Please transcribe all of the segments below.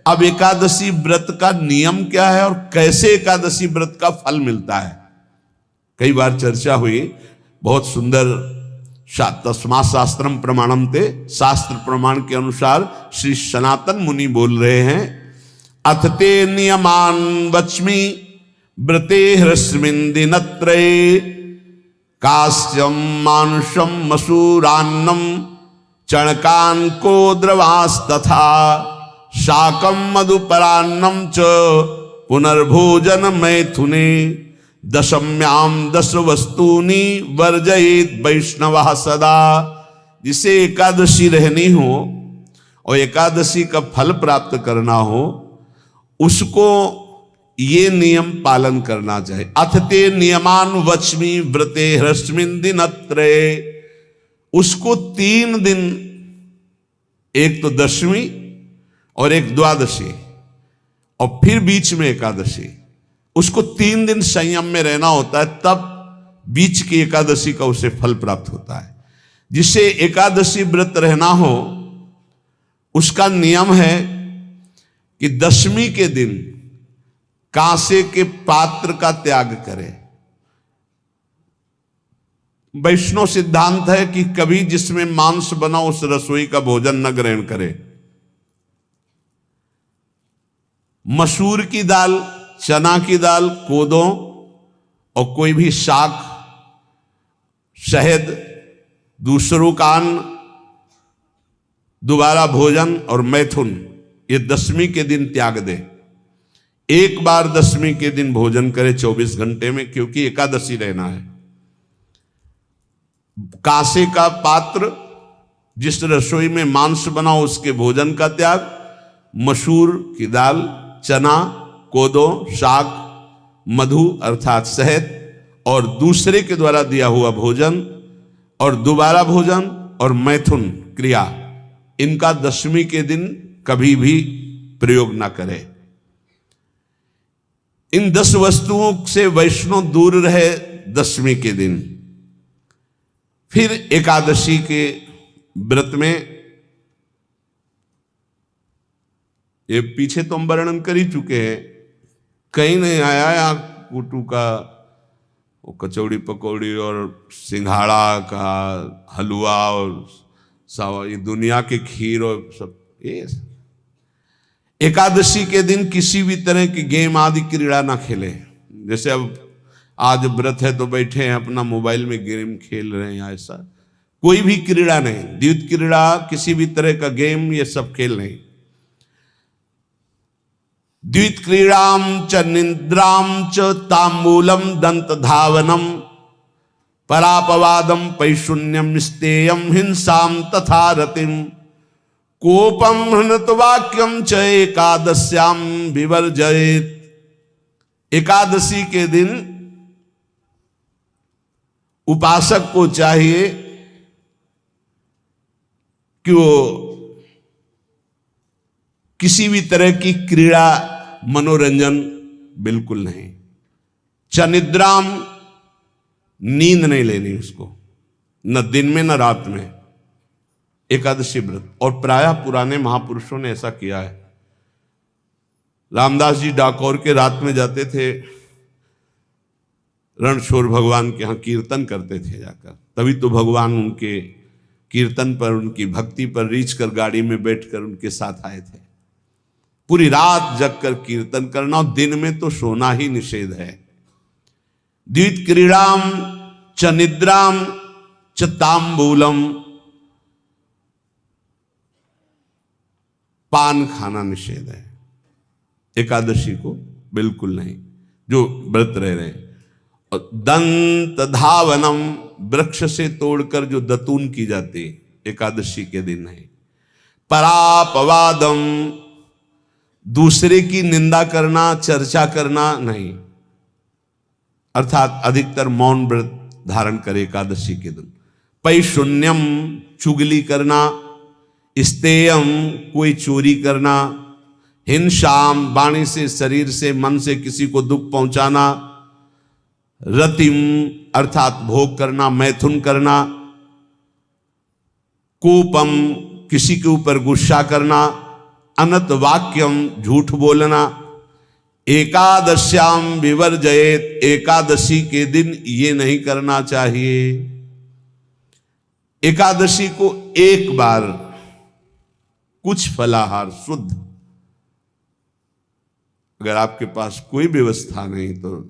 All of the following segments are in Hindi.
अब एकादशी व्रत का नियम क्या है और कैसे एकादशी व्रत का फल मिलता है, कई बार चर्चा हुई। बहुत सुंदर तस्मात् शास्त्रम प्रमाणम ते, शास्त्र प्रमाण के अनुसार श्री सनातन मुनि बोल रहे हैं, अथ ते नियमान वच्मि व्रते ह्रस्मिन् दिनत्रये कास्यम मानुषम मसूरान्नम चणकांको द्रवास्तथा शाकम मधुपरान्नम च पुनर्भोजन मैथुने दशम्याम 10 वस्तूनि वर्जयेत वैष्णवः सदा। जिसे एकादशी रहनी हो और एकादशी का फल प्राप्त करना हो उसको ये नियम पालन करना चाहिए। अथ ते नियमान वच्मि व्रते ह्रस्मिन् दिनत्रये, उसको 3 दिन, एक तो दशमी और एक द्वादशी और फिर बीच में एकादशी, उसको 3 दिन संयम में रहना होता है, तब बीच की एकादशी का उसे फल प्राप्त होता है। जिसे एकादशी व्रत रहना हो उसका नियम है कि दशमी के दिन कांसे के पात्र का त्याग करे। वैष्णव सिद्धांत है कि कभी जिसमें मांस बना उस रसोई का भोजन न ग्रहण करे। मसूर की दाल, चना की दाल, कोदों और कोई भी शाक, शहद, दूसरों का अन्न, दोबारा भोजन और मैथुन, ये दशमी के दिन त्याग दे। एक बार दशमी के दिन भोजन करे 24 घंटे में, क्योंकि एकादशी रहना है। कांसे का पात्र, जिस रसोई में मांस बना उसके भोजन का त्याग, मसूर की दाल, चना, कोदो, शाक, मधु अर्थात शहद और दूसरे के द्वारा दिया हुआ भोजन और दोबारा भोजन और मैथुन क्रिया, इनका दशमी के दिन कभी भी प्रयोग ना करें। इन 10 वस्तुओं से वैष्णव दूर रहे दशमी के दिन। फिर एकादशी के व्रत में, ये पीछे तो हम वर्णन कर ही चुके हैं, कहीं नहीं आया यहाँ कुटू का वो कचौड़ी पकौड़ी और सिंघाड़ा का हलवा और ये दुनिया के खीर और सब। ये एकादशी के दिन किसी भी तरह की गेम आदि क्रीड़ा ना खेले। जैसे अब आज व्रत है तो बैठे हैं अपना मोबाइल में गेम खेल रहे हैं, ऐसा कोई भी क्रीड़ा नहीं, द्वैत क्रीड़ा, किसी भी तरह का गेम, ये सब खेल नहीं। द्वैत क्रीड़ाम च निद्राम च तांबूलम दंत धावनम परापवादम पैशून्यम स्तेयम हिंसाम तथा रतिम कोपम हृतवाक्यम च एकादश्याम विवर्जयेत। एकादशी के दिन उपासक को चाहिए कि वो किसी भी तरह की क्रीड़ा, मनोरंजन बिल्कुल नहीं। चनिद्राम, नींद नहीं लेनी उसको, न दिन में न रात में, एकादशी व्रत। और प्रायः पुराने महापुरुषों ने ऐसा किया है। रामदास जी डाकोर के रात में जाते थे, रणछोड़ भगवान के यहाँ कीर्तन करते थे जाकर, तभी तो भगवान उनके कीर्तन पर, उनकी भक्ति पर रीझ कर गाड़ी में बैठकर उनके साथ आए थे। पूरी रात जगकर कीर्तन करना, और दिन में तो सोना ही निषेध है। द्वैत क्रीड़ाम च निद्राम च तांबूलम, पान खाना निषेध है एकादशी को, बिल्कुल नहीं, जो व्रत रह रहे हैं। और दंत धावनम, वृक्ष से तोड़कर जो दतून की जाती एकादशी के दिन नहीं। परापवादम, दूसरे की निंदा करना, चर्चा करना नहीं, अर्थात अधिकतर मौन व्रत धारण करे एकादशी के दिन। पैशून्यम, चुगली करना। स्तेयम, कोई चोरी करना। हिंसाम, वाणी से, शरीर से, मन से किसी को दुख पहुंचाना। रतिम, अर्थात भोग करना, मैथुन करना। कोपम, किसी के ऊपर गुस्सा करना, अनत वाक्यम, झूठ बोलना, एकादश्याम विवर्जयेत, एकादशी के दिन ये नहीं करना चाहिए। एकादशी को एक बार कुछ फलाहार शुद्ध, अगर आपके पास कोई व्यवस्था नहीं तो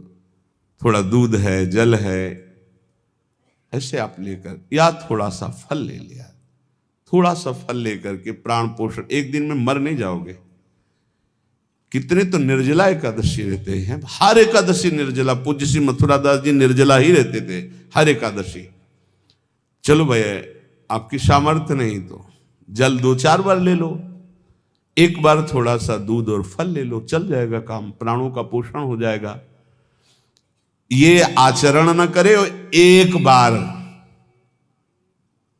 थोड़ा दूध है, जल है, ऐसे आप लेकर, या थोड़ा सा फल ले लिया, थोड़ा सा फल लेकर के प्राण पोषण, एक दिन में मर नहीं जाओगे। कितने तो निर्जला एकादशी रहते हैं, हर एकादशी निर्जला, पूज्य श्री मथुरा दास जी निर्जला ही रहते थे हर एकादशी। चलो भैया आपकी सामर्थ्य नहीं तो जल 2-4 बार ले लो, एक बार थोड़ा सा दूध और फल ले लो, चल जाएगा काम, प्राणों का पोषण हो जाएगा। ये आचरण न करे और एक बार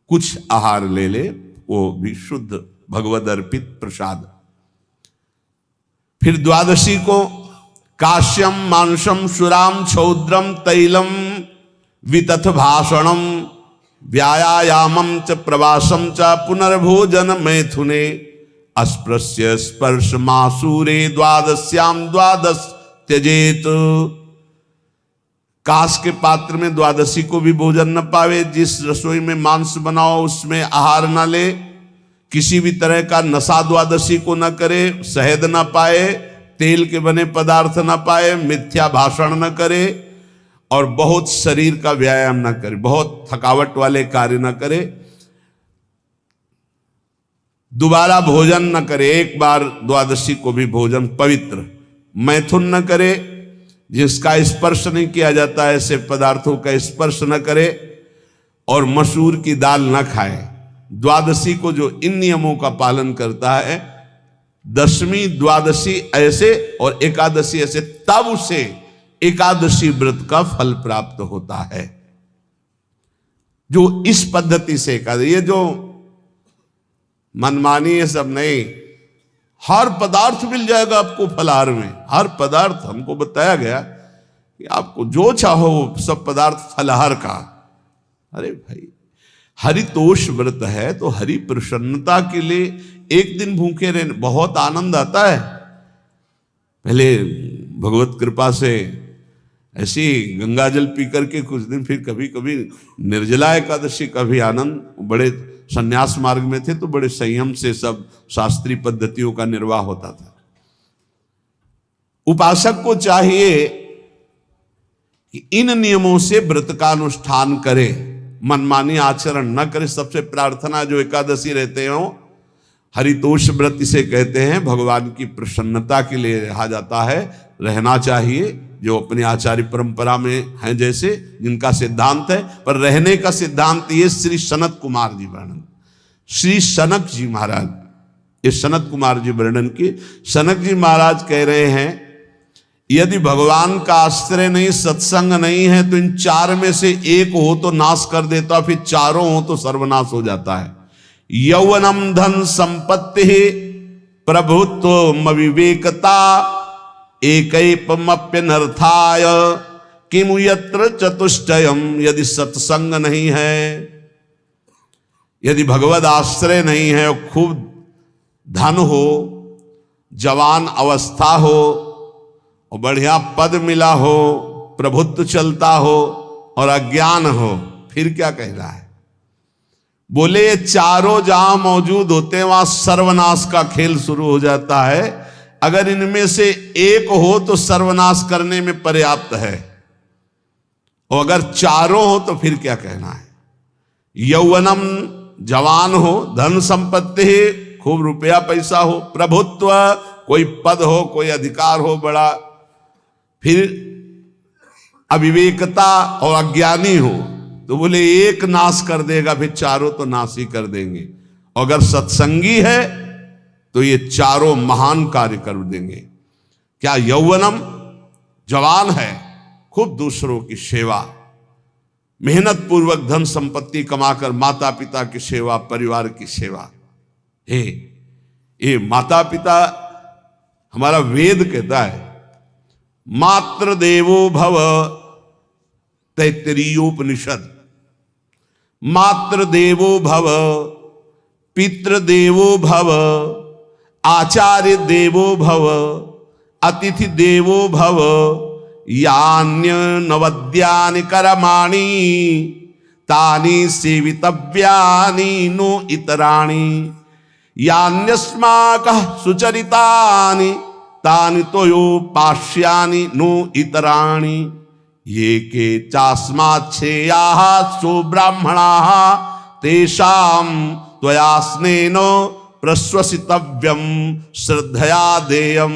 कुछ आहार ले ले, वो भी शुद्ध भगवद अर्पित प्रसाद। फिर द्वादशी को काश्यम मांसम सुराम छौद्रम तैलम वितथ भाषणम व्यायामम च प्रवासम च पुनर्भोजन मैथुने अस्पृश्य स्पर्श मासूरे द्वादश्याम द्वादश त्यजेत। काश के पात्र में द्वादशी को भी भोजन न पावे, जिस रसोई में मांस बनाओ उसमें आहार न ले, किसी भी तरह का नशा द्वादशी को न करे, शहद न पाए, तेल के बने पदार्थ न पाए, मिथ्या भाषण न करे और बहुत शरीर का व्यायाम न करे, बहुत थकावट वाले कार्य न करे, दोबारा भोजन न करे, एक बार द्वादशी को भी भोजन पवित्र, मैथुन न करे, जिसका स्पर्श नहीं किया जाता है ऐसे पदार्थों का स्पर्श न करे, और मसूर की दाल न खाए। द्वादशी को जो इन नियमों का पालन करता है, दशमी द्वादशी ऐसे और एकादशी ऐसे, तब उसे एकादशी व्रत का फल प्राप्त होता है। जो इस पद्धति से एकादशी, ये जो मनमानी है सब नहीं, हर पदार्थ मिल जाएगा आपको फलाहार में, हर पदार्थ हमको बताया गया कि आपको जो चाहो वो सब पदार्थ फलाहार का। अरे भाई हरितोष व्रत है तो हरि प्रसन्नता के लिए एक दिन भूखे रहने बहुत आनंद आता है। पहले भगवत कृपा से ऐसी गंगा जल पी करके कुछ दिन, फिर कभी कभी निर्जला एकादशी का भी आनंद। बड़े संन्यास मार्ग में थे तो बड़े संयम से सब शास्त्रीय पद्धतियों का निर्वाह होता था। उपासक को चाहिए कि इन नियमों से व्रत का अनुष्ठान करे, मनमानी आचरण न करे। सबसे प्रार्थना जो एकादशी रहते हो, हरितोष व्रत इसे कहते हैं, भगवान की प्रसन्नता के लिए रहा जाता है, रहना चाहिए। जो अपनी आचार्य परंपरा में हैं जैसे, जिनका सिद्धांत है, पर रहने का सिद्धांत ये श्री सनत कुमार जी वर्णन, श्री सनक जी महाराज, ये सनत कुमार जी वर्णन की। सनक जी महाराज कह रहे हैं, यदि भगवान का आश्रय नहीं, सत्संग नहीं है, तो इन चार में से एक हो तो नाश कर देता, फिर चारों हो तो सर्वनाश हो जाता है। यौवनम धन संपत्ति प्रभुत्व विवेकता एकैपमप्यनर्थाय किमु यत्र चतुष्टयम। यदि सत्संग नहीं है, यदि भगवद आश्रय नहीं है, और खूब धन हो, जवान अवस्था हो, और बढ़िया पद मिला हो, प्रभुत्व चलता हो, और अज्ञान हो, फिर क्या कह रहा है? बोले ये चारों जहां मौजूद होते हैं वहां सर्वनाश का खेल शुरू हो जाता है। अगर इनमें से एक हो तो सर्वनाश करने में पर्याप्त है, और अगर चारों हो तो फिर क्या कहना है? यौवनम, जवान हो, धन संपत्ति, खूब रुपया पैसा हो, प्रभुत्व, कोई पद हो, कोई अधिकार हो बड़ा, फिर अविवेकता और अज्ञानी हो, तो बोले एक नाश कर देगा, फिर चारों तो नाश ही कर देंगे। और अगर सत्संगी है तो ये चारों महान कार्य कर देंगे। क्या यौवनम, जवान है, खूब दूसरों की सेवा, मेहनत पूर्वक धन संपत्ति कमाकर माता पिता की सेवा, परिवार की सेवा। ये माता पिता, हमारा वेद कहता है, मातृ देवो भव, तैत्तिरीयोपनिषद, मातृ देवो भव, पितृदेवो भव, आचार्य देवो भव, अतिथि देवो भव, यान्य नवद्यानि कर्माणि तानि सेवितव्यानि नो इतराणि, यान्यस्माकः सुचरितानि तानि तोयोपास्यानि नो इतराणि, ये के चास्माच्छेयाः सो ब्राह्मणाः तेषां त्वया स्नेन प्रश्वसितव्यं, श्रद्धया देयं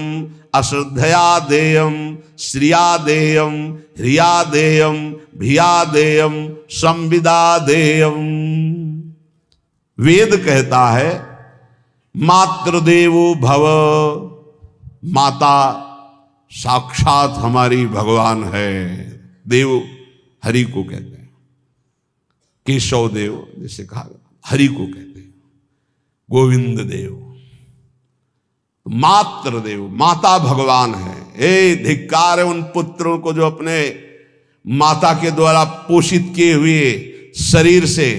अश्रद्धया देयं, श्रिया देयं ह्रिया देयं भिया देयं संविदा देयं। वेद कहता है मातृदेवो भव, माता साक्षात हमारी भगवान है। देव हरि को कहते हैं, केशव देव जैसे कहा हरि को कहते हैं, गोविंद देव, मातृ देव, माता भगवान है। हे धिक्कार है उन पुत्रों को जो अपने माता के द्वारा पोषित किए हुए शरीर से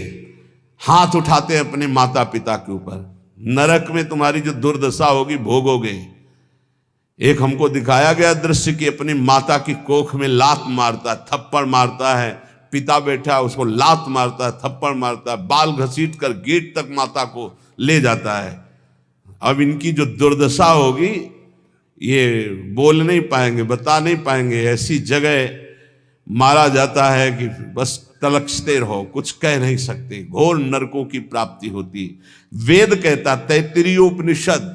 हाथ उठाते हैं अपने माता पिता के ऊपर। नरक में तुम्हारी जो दुर्दशा होगी भोगोगे। एक हमको दिखाया गया दृश्य कि अपनी माता की कोख में लात मारता है, थप्पड़ मारता है, पिता बैठा है उसको लात मारता है, थप्पड़ मारता है, बाल घसीट कर गेट तक माता को ले जाता है। अब इनकी जो दुर्दशा होगी ये बोल नहीं पाएंगे, बता नहीं पाएंगे। ऐसी जगह मारा जाता है कि बस तलकते रहो, कुछ कह नहीं सकते, घोर नरकों की प्राप्ति होती। वेद कहता, तैत्तिरीयोपनिषद,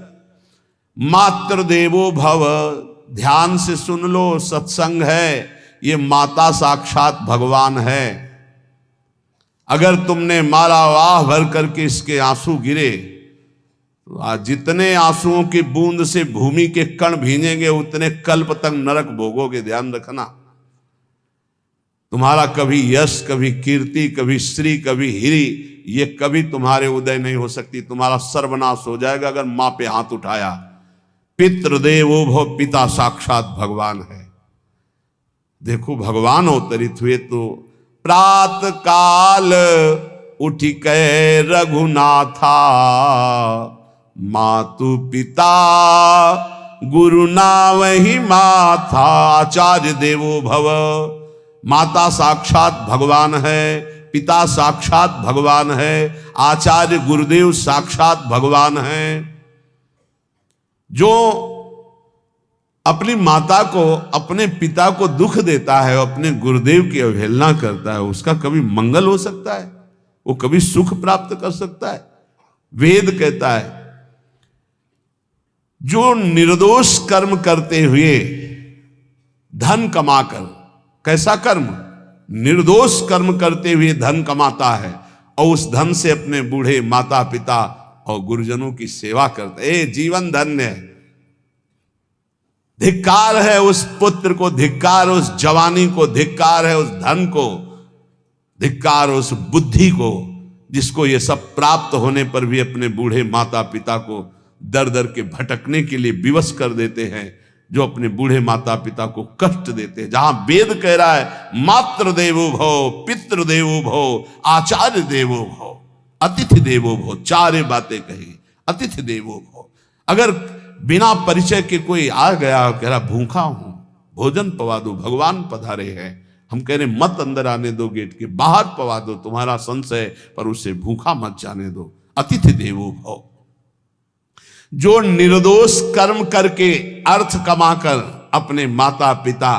मातृ देवो भव, ध्यान से सुन लो, सत्संग है, ये माता साक्षात भगवान है। अगर तुमने मारा वाह भर करके इसके आंसू गिरे, तो जितने आंसुओं की बूंद से भूमि के कण भींजेंगे उतने कल्प तक नरक भोगोगे। ध्यान रखना, तुम्हारा कभी यश, कभी कीर्ति, कभी श्री, कभी हिरी, ये कभी तुम्हारे उदय नहीं हो सकती। तुम्हारा सर्वनाश हो जाएगा अगर मां पे हाथ उठाया। पितृदेवो भव, पिता साक्षात भगवान है। देखो भगवान अवतरित हुए तो प्रात काल उठी कै रघुनाथा, मातु पिता गुरु नावहि माथा। आचार्य देवो भव, माता साक्षात भगवान है, पिता साक्षात भगवान है, आचार्य गुरुदेव साक्षात भगवान है। जो अपनी माता को, अपने पिता को दुख देता है, अपने गुरुदेव की अवहेलना करता है, उसका कभी मंगल हो सकता है? वो कभी सुख प्राप्त कर सकता है? वेद कहता है जो निर्दोष कर्म करते हुए धन कमाकर, कैसा कर्म? निर्दोष कर्म करते हुए धन कमाता है और उस धन से अपने बूढ़े माता पिता और गुरुजनों की सेवा करते, ए जीवन धन्य है। धिक्कार है उस पुत्र को, धिक्कार उस जवानी को, धिक्कार है उस धन को, धिक्कार उस बुद्धि को जिसको ये सब प्राप्त होने पर भी अपने बूढ़े माता पिता को दर दर के भटकने के लिए विवश कर देते हैं, जो अपने बूढ़े माता पिता को कष्ट देते हैं। जहां वेद कह रहा है मातृ देवो भव, पितृ देवो भव, आचार्य देवो भव, अतिथि देवो भव, चार बातें कही। अतिथि देवो भव, अगर बिना परिचय के कोई आ गया, कह रहा भूखा हूं, भोजन पवा दो, भगवान पधारे हैं, हम कह रहे मत अंदर आने दो, गेट के बाहर पवा दो, तुम्हारा संशय पर उसे भूखा मत जाने दो। अतिथि देवो भव, जो निर्दोष कर्म करके अर्थ कमाकर अपने माता पिता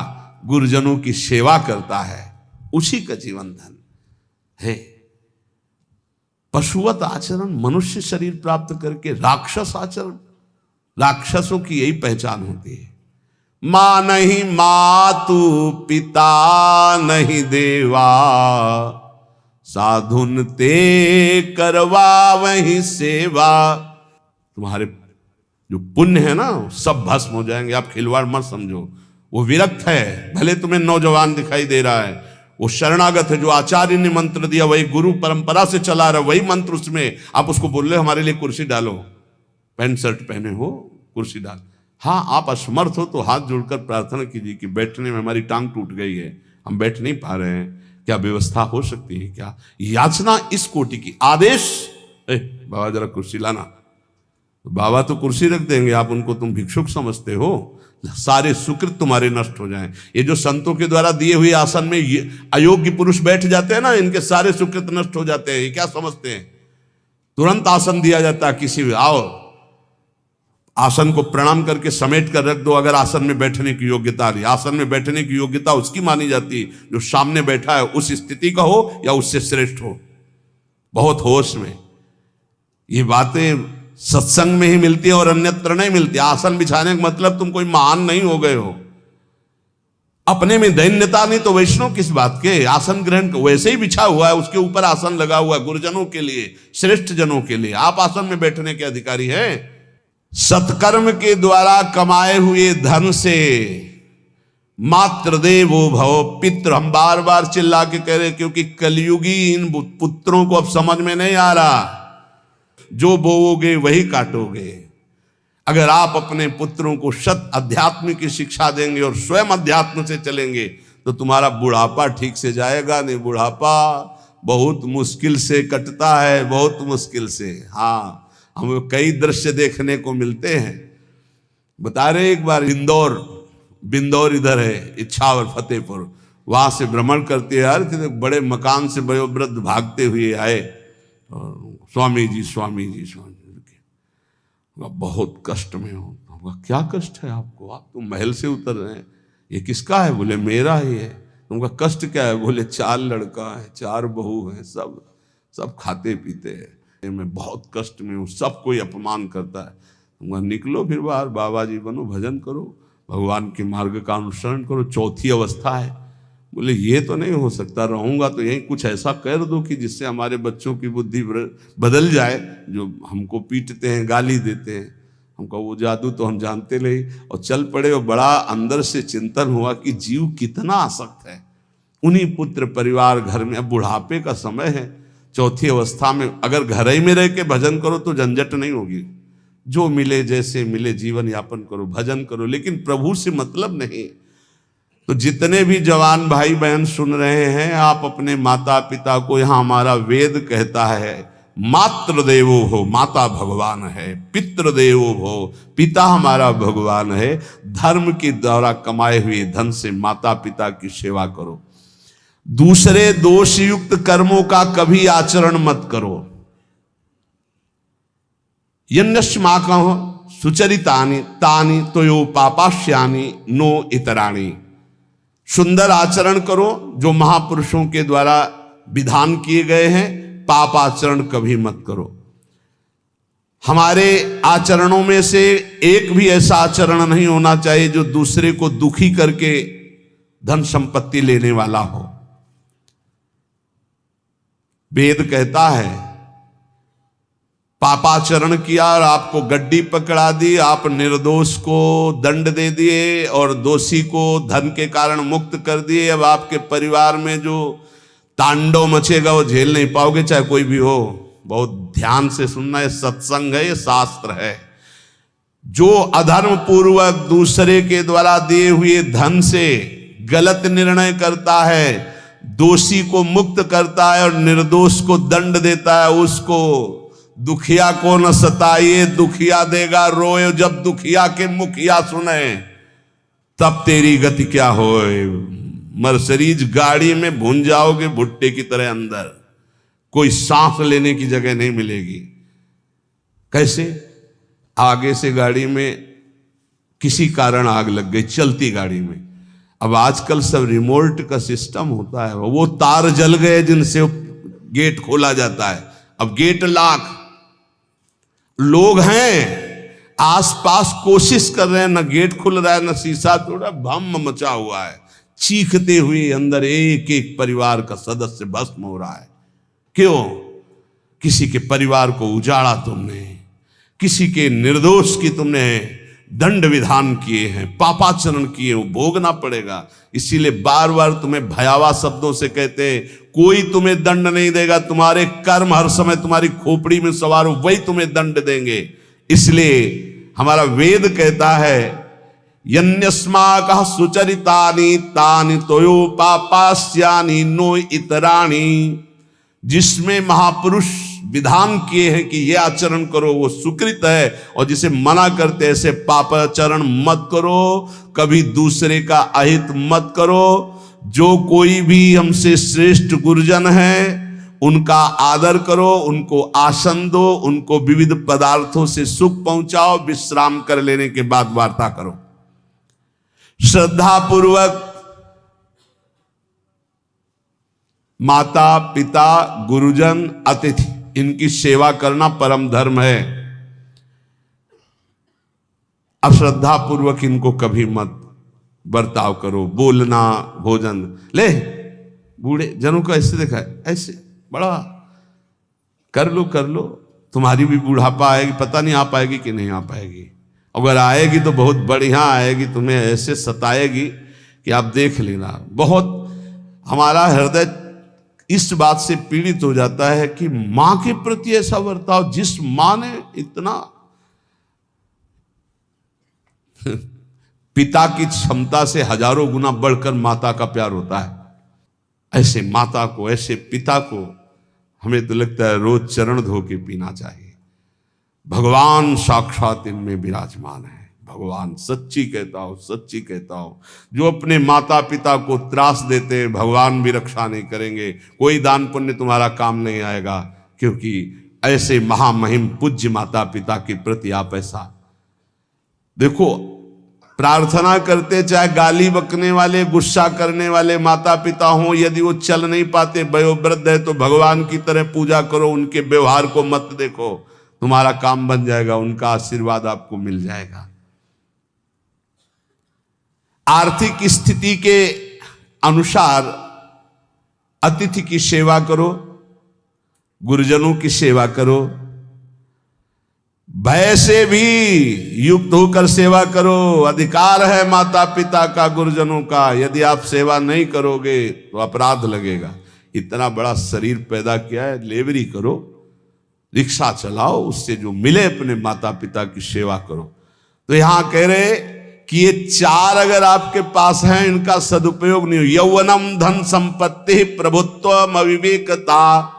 गुरुजनों की सेवा करता है, उसी का जीवन धन है। पशुवत आचरण, मनुष्य शरीर प्राप्त करके राक्षस आचरण, राक्षसों की यही पहचान होती है। मां नहीं मातु, पिता नहीं देवा, साधुन ते करवा वही सेवा। तुम्हारे जो पुण्य है ना सब भस्म हो जाएंगे। आप खिलवाड़ मत समझो, वो विरक्त है, भले तुम्हें नौजवान दिखाई दे रहा है, वो शरणागत है। जो आचार्य ने मंत्र दिया वही गुरु परंपरा से चला रहा, वही मंत्र उसमें। आप उसको बोल रहे हमारे लिए कुर्सी डालो, पैंट शर्ट पहने हो, कुर्सी डाल। हाँ, आप असमर्थ हो तो हाथ जोड़कर प्रार्थना कीजिए कि बैठने में हमारी टांग टूट गई है, हम बैठ नहीं पा रहे हैं, क्या व्यवस्था हो सकती है क्या? याचना इस कोटि की। आदेश, बाबा जरा कुर्सी लाना, बाबा तो कुर्सी रख देंगे, आप उनको तुम भिक्षुक समझते हो, सारे सुकृत तुम्हारे नष्ट हो जाएं। ये जो संतों के द्वारा दिए हुए आसन में ये अयोग्य पुरुष बैठ जाते हैं ना, इनके सारे सुकृत नष्ट हो जाते हैं। ये क्या समझते हैं? तुरंत आसन दिया जाता है, किसी भी आओ, आसन को प्रणाम करके समेट कर रख दो अगर आसन में बैठने की योग्यता रही। आसन में बैठने की योग्यता उसकी मानी जाती है जो सामने बैठा है, उस स्थिति का हो या उससे श्रेष्ठ हो। बहुत होश में ये बातें सत्संग में ही मिलती है और अन्यत्र नहीं मिलती। आसन बिछाने का मतलब तुम कोई महान नहीं हो गए हो, अपने में दैन्यता नहीं तो वैष्णव किस बात के। आसन ग्रहण वैसे ही बिछा हुआ है, उसके ऊपर आसन लगा हुआ है गुरुजनों के लिए, श्रेष्ठ जनों के लिए। आप आसन में बैठने के अधिकारी हैं। सत्कर्म के द्वारा कमाए हुए धन से मात्र देवो भव पितृ, हम बार बार चिल्ला के कह रहे, क्योंकि कलयुगी इन पुत्रों को अब समझ में नहीं आ रहा। जो बोओगे वही काटोगे। अगर आप अपने पुत्रों को सत अध्यात्म की शिक्षा देंगे और स्वयं अध्यात्म से चलेंगे तो तुम्हारा बुढ़ापा ठीक से जाएगा नहीं। बुढ़ापा बहुत मुश्किल से कटता है, बहुत मुश्किल से। हाँ, हमें कई दृश्य देखने को मिलते हैं। बता रहे एक बार बिंदौर इधर है, इच्छावर फतेहपुर, वहां से भ्रमण करते यार थे, बड़े मकान से वयोवृद्ध भागते हुए आए और स्वामी जी बहुत कष्ट में हो। क्या कष्ट है आपको? आप तो महल से उतर रहे हैं, ये किसका है? बोले मेरा ही है। तुमका कष्ट क्या है? बोले 4 लड़का है, 4 बहू हैं, सब खाते पीते हैं, मैं बहुत कष्ट में हूँ, सब कोई अपमान करता है। तुमका निकलो फिर बाहर, बाबा जी बनो, भजन करो, भगवान के मार्ग का अनुसरण करो। चौथी अवस्था है। बोले ये तो नहीं हो सकता, रहूंगा तो यहीं कुछ ऐसा कर दो कि जिससे हमारे बच्चों की बुद्धि बदल जाए, जो हमको पीटते हैं, गाली देते हैं। हमको वो जादू तो हम जानते नहीं, और चल पड़े। और बड़ा अंदर से चिंतन हुआ कि जीव कितना आसक्त है उन्हीं पुत्र परिवार घर में। अब बुढ़ापे का समय है, चौथी अवस्था में अगर घर ही में रह के भजन करो तो झंझट नहीं होगी। जो मिले जैसे मिले जीवन यापन करो, भजन करो, लेकिन प्रभु से मतलब नहीं। तो जितने भी जवान भाई बहन सुन रहे हैं, आप अपने माता पिता को, यहां हमारा वेद कहता है मातृ देवो हो, माता भगवान है, पितृ देवो हो, पिता हमारा भगवान है। धर्म के द्वारा कमाए हुए धन से माता पिता की सेवा करो। दूसरे दोषयुक्त कर्मों का कभी आचरण मत करो। यन्नस्माकं सुचरितानि तानि तोयो पापाश्यानि नो इतराणि। सुंदर आचरण करो जो महापुरुषों के द्वारा विधान किए गए हैं, पाप आचरण कभी मत करो। हमारे आचरणों में से एक भी ऐसा आचरण नहीं होना चाहिए जो दूसरे को दुखी करके धन संपत्ति लेने वाला हो। वेद कहता है पापाचरण किया और आपको गड्डी पकड़ा दी, आप निर्दोष को दंड दे दिए और दोषी को धन के कारण मुक्त कर दिए। अब आपके परिवार में जो तांडव मचेगा वो झेल नहीं पाओगे, चाहे कोई भी हो। बहुत ध्यान से सुनना, है सत्संग है, ये शास्त्र है। जो अधर्म पूर्वक दूसरे के द्वारा दिए हुए धन से गलत निर्णय करता है, दोषी को मुक्त करता है और निर्दोष को दंड देता है, उसको दुखिया को न सताइए, दुखिया देगा रोए। जब दुखिया के मुखिया सुने तब तेरी गति क्या होए। मर्सिडीज गाड़ी में भून जाओगे भुट्टे की तरह अंदर, कोई सांस लेने की जगह नहीं मिलेगी। कैसे? आगे से गाड़ी में किसी कारण आग लग गई, चलती गाड़ी में। अब आजकल सब रिमोट का सिस्टम होता है, वो तार जल गए जिनसे गेट खोला जाता है। अब गेट लाख लोग हैं आसपास, कोशिश कर रहे हैं, न गेट खुल रहा है, न शीशा तोड़ा, भम मचा हुआ है। चीखते हुए अंदर एक एक परिवार का सदस्य भस्म हो रहा है। क्यों? किसी के परिवार को उजाड़ा तुमने, किसी के निर्दोष की तुमने दंड विधान किए हैं, पापाचरण किए, वो भोगना पड़ेगा। इसीलिए बार बार तुम्हें भयावह शब्दों से कहते हैं, कोई तुम्हें दंड नहीं देगा, तुम्हारे कर्म हर समय तुम्हारी खोपड़ी में सवार हो, वही तुम्हें दंड देंगे। इसलिए हमारा वेद कहता है यन्यस्माकः सुचरितानि तानि तोयो पापास्यानि नो इतराणि। जिसमें महापुरुष विधान किए हैं कि ये आचरण करो वो सुकृत है, और जिसे मना करते ऐसे पापाचरण मत करो, कभी दूसरे का अहित मत करो। जो कोई भी हमसे श्रेष्ठ गुरुजन है उनका आदर करो, उनको आसन दो, उनको विविध पदार्थों से सुख पहुंचाओ, विश्राम कर लेने के बाद वार्ता करो। श्रद्धा पूर्वक माता पिता गुरुजन अतिथि इनकी सेवा करना परम धर्म है। अश्रद्धा पूर्वक इनको कभी मत बर्ताव करो। बोलना, भोजन, ले बूढ़े जनों को ऐसे देखा है, ऐसे बड़ा कर लो, तुम्हारी भी बुढ़ापा आएगी, पता नहीं आ पाएगी कि नहीं आ पाएगी। अगर आएगी तो बहुत बढ़िया आएगी, तुम्हें ऐसे सताएगी कि आप देख लेना। बहुत हमारा हृदय इस बात से पीड़ित हो जाता है कि मां के प्रति ऐसा बर्ताव, जिस मां ने इतना पिता की क्षमता से हजारों गुना बढ़कर माता का प्यार होता है। ऐसे माता को, ऐसे पिता को हमें तो लगता है रोज चरण धो के पीना चाहिए। भगवान साक्षात इनमें विराजमान है। भगवान सच्ची कहता हूं, जो अपने माता पिता को त्रास देते हैं भगवान भी रक्षा नहीं करेंगे। कोई दान पुण्य तुम्हारा काम नहीं आएगा, क्योंकि ऐसे महामहिम पूज्य माता पिता के प्रति आप ऐसा देखो। प्रार्थना करते, चाहे गाली बकने वाले, गुस्सा करने वाले माता पिता हों, यदि वो चल नहीं पाते, वयोवृद्ध है, तो भगवान की तरह पूजा करो, उनके व्यवहार को मत देखो, तुम्हारा काम बन जाएगा, उनका आशीर्वाद आपको मिल जाएगा। आर्थिक स्थिति के अनुसार अतिथि की सेवा करो, गुरुजनों की सेवा करो, भय से भी युक्त होकर सेवा करो। अधिकार है माता पिता का, गुरुजनों का, यदि आप सेवा नहीं करोगे तो अपराध लगेगा। इतना बड़ा शरीर पैदा किया है, लेबरी करो, रिक्शा चलाओ, उससे जो मिले अपने माता पिता की सेवा करो। तो यहां कह रहे कि ये चार अगर आपके पास हैं, इनका सदुपयोग नहीं हो। यौवनम धन संपत्ति प्रभुत्वम अविवेकता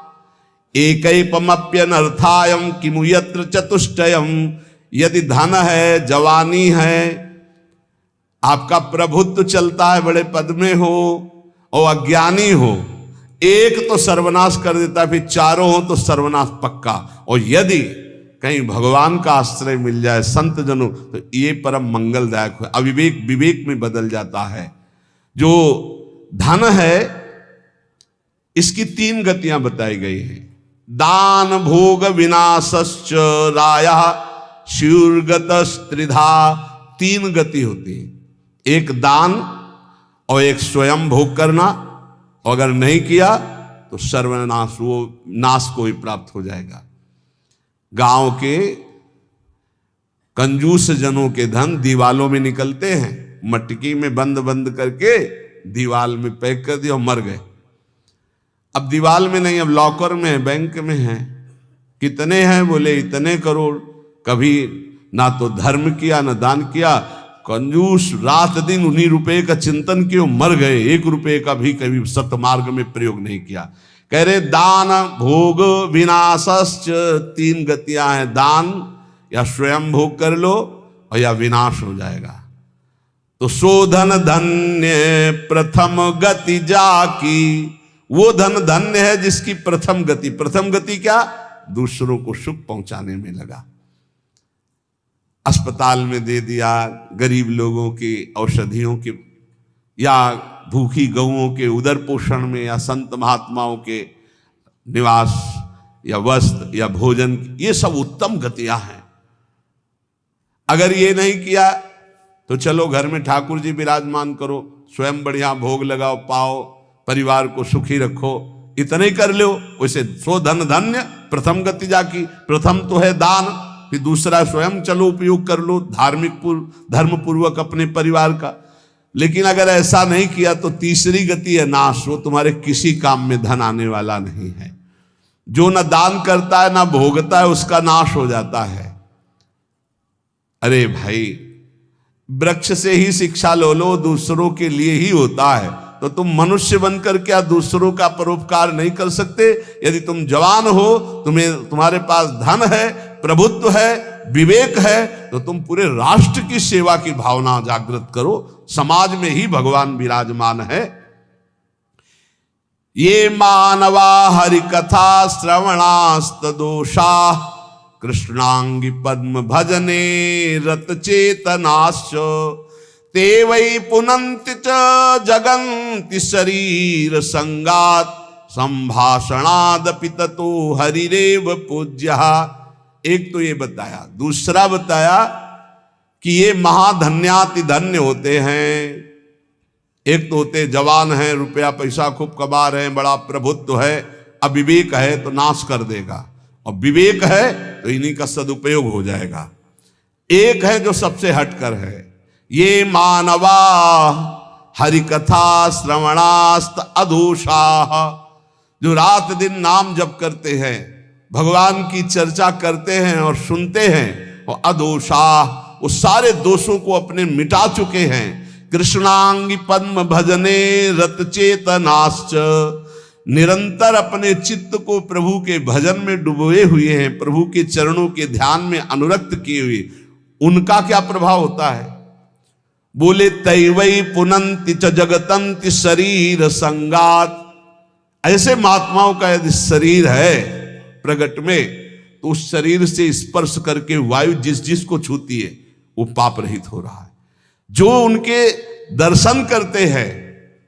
एकैपमप्यनर्थायम किमु यत्र चतुष्टयम। यदि धन है, जवानी है, आपका प्रभुत्व चलता है, बड़े पद में हो और अज्ञानी हो, एक तो सर्वनाश कर देता है, फिर चारों हो तो सर्वनाश पक्का। और यदि कहीं भगवान का आश्रय मिल जाए, संत जनों, तो ये परम मंगलदायक है। अविवेक विवेक में बदल जाता है। जो धन है, इसकी तीन गतियां बताई गई हैं। दान भोग विनाशश्च रायः स्युर्गतस्त्रिधा। तीन गति होती है, एक दान और एक स्वयं भोग करना, और अगर नहीं किया तो सर्वनाश, वो नाश को ही प्राप्त हो जाएगा। गांव के कंजूस जनों के धन दीवालों में निकलते हैं, मटकी में बंद करके दीवाल में पैक कर दिया और मर गए। अब दीवाल में नहीं, अब लॉकर में है, बैंक में है। कितने हैं? बोले इतने करोड़। कभी ना तो धर्म किया ना दान किया, कंजूस रात दिन उन्हीं रुपए का चिंतन किए, मर गए। एक रुपए का भी कभी सतमार्ग में प्रयोग नहीं किया। कह रहे दान भोग विनाशश्च, तीन गतियां हैं। दान या स्वयं भोग कर लो और या विनाश हो जाएगा। तो शोधन धन्य प्रथम गति जाकी, वो धन धन्य है जिसकी प्रथम गति। प्रथम गति क्या? दूसरों को सुख पहुंचाने में लगा। अस्पताल में दे दिया, गरीब लोगों की औषधियों के, या भूखी गौओं के उदर पोषण में, या संत महात्माओं के निवास या वस्त्र या भोजन, ये सब उत्तम गतियां हैं। अगर ये नहीं किया तो चलो घर में ठाकुर जी विराजमान करो, स्वयं बढ़िया भोग लगाओ, पाओ, परिवार को सुखी रखो, इतने कर लो। वैसे सो धन धन्य प्रथम गति जाकी। प्रथम तो है दान, फिर दूसरा स्वयं चलो उपयोग कर लो धार्मिक धर्म पूर्वक अपने परिवार का। लेकिन अगर ऐसा नहीं किया तो तीसरी गति है नाश। वो तुम्हारे किसी काम में धन आने वाला नहीं है। जो न दान करता है ना भोगता है, उसका नाश हो जाता है। अरे भाई, वृक्ष से ही शिक्षा लो, दूसरों के लिए ही होता है। तो तुम मनुष्य बनकर क्या दूसरों का परोपकार नहीं कर सकते? यदि तुम जवान हो, तुम्हारे पास धन है, प्रभुत्व है, विवेक है, तो तुम पूरे राष्ट्र की सेवा की भावना जागृत करो। समाज में ही भगवान विराजमान है। ये मानवा हरि कथा श्रवणास्त दोषा कृष्णांगी पद्म भजने रत चेतनाश्च ते वै पुनन्ति च जगन्ति शरीर संगात संभाषणादपि ततो हरिरेव पूज्यः। एक तो ये बताया, दूसरा बताया कि ये महाधन्याति धन्य होते हैं। एक तो होते जवान हैं, रुपया पैसा खूब कमा रहे हैं, बड़ा प्रभुत्व है, अविवेक है तो नाश कर देगा, और विवेक है तो इन्हीं का सदुपयोग हो जाएगा। एक है जो सबसे हटकर है, ये मानवा हरिकथा श्रवणास्त अधोषा, जो रात दिन नाम जप करते हैं, भगवान की चर्चा करते हैं और सुनते हैं, और अधोषा, वो सारे दोषों को अपने मिटा चुके हैं। कृष्णांगी पद्म भजने रत चेतनाश्च, निरंतर अपने चित्त को प्रभु के भजन में डुबोए हुए हैं, प्रभु के चरणों के ध्यान में अनुरक्त किए हुए। उनका क्या प्रभाव होता है? बोले तैवै पुनन्ति च जगतन्ति शरीर संगात। ऐसे महात्माओं का यदि शरीर है प्रगट में, तो उस शरीर से स्पर्श करके वायु जिस जिस को छूती है वो पाप रहित हो रहा है। जो उनके दर्शन करते हैं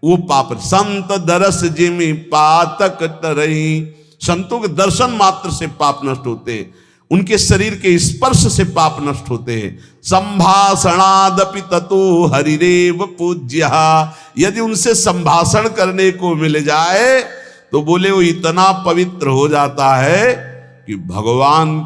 वो पाप। संत दरस जिमि पातक तरही, संतों के दर्शन मात्र से पाप नष्ट होते हैं, उनके शरीर के स्पर्श से पाप नष्ट होते हैं। संभाषणादपि ततो हरिरेव पूज्यः, यदि उनसे संभाषण करने को मिल जाए तो बोले वो इतना पवित्र हो जाता है कि भगवान